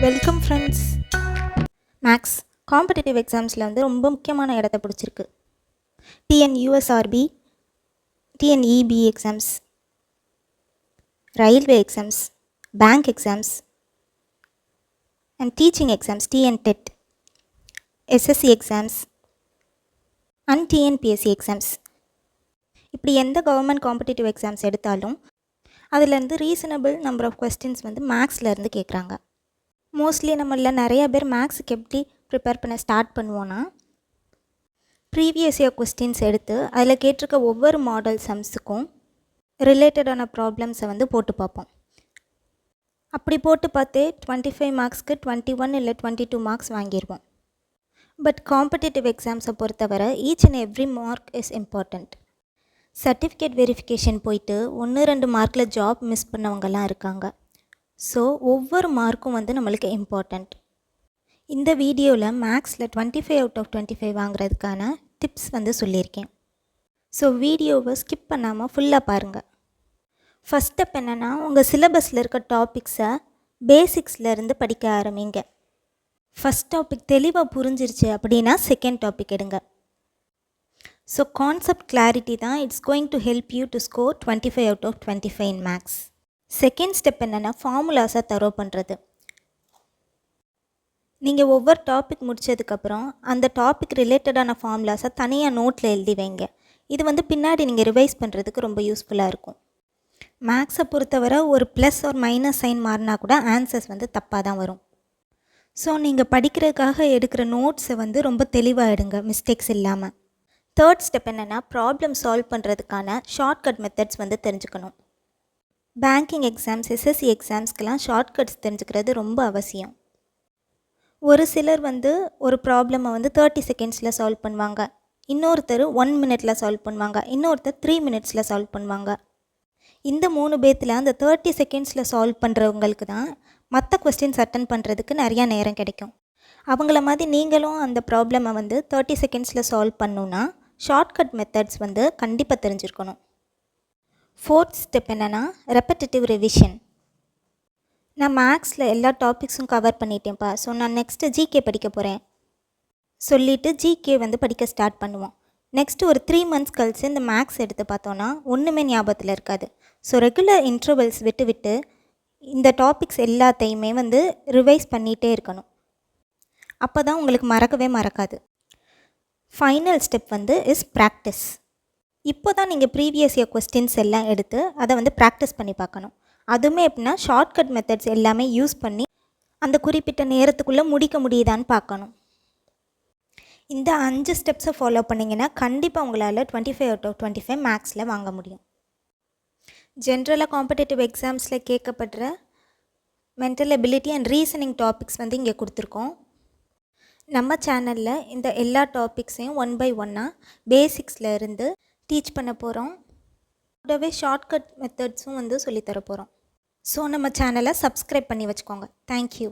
Welcome friends. Maths competitive எக்ஸாம்ஸில் வந்து ரொம்ப முக்கியமான இடத்த பிடிச்சிருக்கு. TNUSRB, TNEB exams, railway exams, bank exams and teaching exams, TNTET, SSC exams and TNPSC exams. இப்படி எந்த கவர்மெண்ட் காம்படிட்டிவ் எக்ஸாம்ஸ் எடுத்தாலும் அதுலேருந்து ரீசனபிள் நம்பர் ஆஃப் கொஸ்டின்ஸ் வந்து மேக்ஸ்லேருந்து கேட்குறாங்க. மோஸ்ட்லி நம்மளில் நிறையா பேர் மேக்ஸுக்கு எப்படி ப்ரிப்பேர் பண்ண ஸ்டார்ட் பண்ணுவோன்னா, ப்ரீவியஸ் இயர் கொஸ்டின்ஸ் எடுத்து அதில் கேட்டிருக்க ஒவ்வொரு மாடல் சம்ஸுக்கும் ரிலேட்டடான ப்ராப்ளம்ஸை வந்து போட்டு பார்ப்போம். அப்படி போட்டு பார்த்தே 25 மார்க்ஸ்க்கு 21 இல்லை 22 மார்க்ஸ் வாங்கிடுவோம். பட் காம்படிட்டிவ் எக்ஸாம்ஸை பொறுத்தவரை each and every mark is important. Certificate verification போயிட்டு 1-2 மார்க்கில் ஜாப் மிஸ் பண்ணவங்கலாம் இருக்காங்க. ஸோ ஒவ்வொரு மார்க்கும் வந்து நம்மளுக்கு இம்பார்ட்டண்ட். இந்த வீடியோவில் மேக்ஸில் 25 அவுட் ஆஃப் 25 வாங்குறதுக்கான டிப்ஸ் வந்து சொல்லியிருக்கேன். ஸோ வீடியோவை ஸ்கிப் பண்ணாமல் ஃபுல்லாக பாருங்கள். ஃபஸ்ட் ஸ்டெப் என்னென்னா, உங்கள் சிலபஸில் இருக்க டாபிக்ஸை பேசிக்ஸ்லேருந்து படிக்க ஆரம்பிங்க. ஃபஸ்ட் டாபிக் தெளிவாக புரிஞ்சிருச்சு அப்படின்னா செகண்ட் டாபிக் எடுங்க. ஸோ கான்செப்ட் கிளாரிட்டி தான் it's going to help you to score 25 out of 25 in maths. Second step என்னென்னா, ஃபார்முலாஸை தரோ பண்ணுறது. நீங்கள் ஒவ்வொரு டாபிக் முடித்ததுக்கப்புறம் அந்த டாபிக் ரிலேட்டடான ஃபார்முலாஸை தனியாக நோட்டில் எழுதி வைங்க. இது வந்து பின்னாடி நீங்கள் ரிவைஸ் பண்ணுறதுக்கு ரொம்ப யூஸ்ஃபுல்லாக இருக்கும். மேக்ஸை பொறுத்தவரை ஒரு ப்ளஸ் ஒரு மைனஸ் சைன் மாறினா கூட ஆன்சர்ஸ் வந்து தப்பாக தான் வரும். ஸோ நீங்கள் படிக்கிறதுக்காக எடுக்கிற நோட்ஸை வந்து ரொம்ப தெளிவாக எடுங்க, மிஸ்டேக்ஸ் இல்லாமல். தேர்ட் ஸ்டெப் என்னென்னா, ப்ராப்ளம் சால்வ் பண்ணுறதுக்கான ஷார்ட்கட் மெத்தட்ஸ் வந்து தெரிஞ்சுக்கணும். பேங்கிங் எக்ஸாம்ஸ், எஸ்எஸ்சி எக்ஸாம்ஸ்க்கெலாம் ஷார்ட்கட்ஸ் தெரிஞ்சுக்கிறது ரொம்ப அவசியம். ஒரு சிலர் வந்து ஒரு ப்ராப்ளமை வந்து 30 செகண்ட்ஸில் சால்வ் பண்ணுவாங்க, இன்னொருத்தர் 1 மினிட்டில் சால்வ் பண்ணுவாங்க, இன்னொருத்தர் 3 மினிட்ஸில் சால்வ் பண்ணுவாங்க. இந்த 3 பேத்தில் அந்த 30 செகண்ட்ஸில் சால்வ் பண்ணுறவங்களுக்கு தான் மற்ற கொஸ்டின்ஸ் அட்டன் பண்ணுறதுக்கு நிறையா நேரம் கிடைக்கும். அவங்கள மாதிரி நீங்களும் அந்த ப்ராப்ளமை வந்து 30 செகண்ட்ஸில் சால்வ் பண்ணணுன்னா ஷார்ட்கட் மெத்தட்ஸ் வந்து கண்டிப்பாக தெரிஞ்சிருக்கணும். ஃபோர்த் ஸ்டெப் என்னென்னா, ரெப்படிட்டிவ் ரிவிஷன். நான் மேக்ஸில் எல்லா டாபிக்ஸும் கவர் பண்ணிட்டேன்ப்பா, ஸோ நான் நெக்ஸ்ட்டு ஜிகே படிக்க போகிறேன் சொல்லிவிட்டு ஜிகே வந்து படிக்க ஸ்டார்ட் பண்ணுவோம். நெக்ஸ்ட்டு ஒரு 3 மந்த்ஸ் கழிச்சு இந்த மேக்ஸ் எடுத்து பார்த்தோன்னா ஒன்றுமே ஞாபகத்தில் இருக்காது. ஸோ ரெகுலர் இன்டர்வல்ஸ் விட்டு விட்டு இந்த டாபிக்ஸ் எல்லாத்தையுமே வந்து ரிவைஸ் பண்ணிகிட்டே இருக்கணும். அப்போ தான் உங்களுக்கு மறக்கவே மறக்காது. ஃபைனல் ஸ்டெப் வந்து இஸ் ப்ராக்டிஸ். இப்போ தான் நீங்கள் ப்ரீவியஸ் இயர் கொஸ்டின்ஸ் எல்லாம் எடுத்து அதை வந்து ப்ராக்டிஸ் பண்ணி பார்க்கணும். அதுவுமே எப்படின்னா ஷார்ட்கட் மெத்தட்ஸ் எல்லாமே யூஸ் பண்ணி அந்த குறிப்பிட்ட நேரத்துக்குள்ளே முடிக்க முடியுதான்னு பார்க்கணும். இந்த 5 ஸ்டெப்ஸை ஃபாலோ பண்ணிங்கன்னா கண்டிப்பாக உங்களால் 25 அவுட் ஆஃப் 25 மேக்ஸில் வாங்க முடியும். ஜென்ரலாக காம்படிட்டிவ் எக்ஸாம்ஸில் கேட்கப்படுற mental ability and reasoning topics வந்து இங்கே கொடுத்துருக்கோம். நம்ம சேனலில் இந்த எல்லா டாபிக்ஸையும் 1 by 1 பேசிக்ஸில் இருந்து டீச் பண்ண போகிறோம். கூடவே ஷார்ட்கட் மெத்தட்ஸும் வந்து சொல்லித்தர போகிறோம். ஸோ நம்ம சேனலை சப்ஸ்கிரைப் பண்ணி வச்சுக்கோங்க. தேங்க்யூ.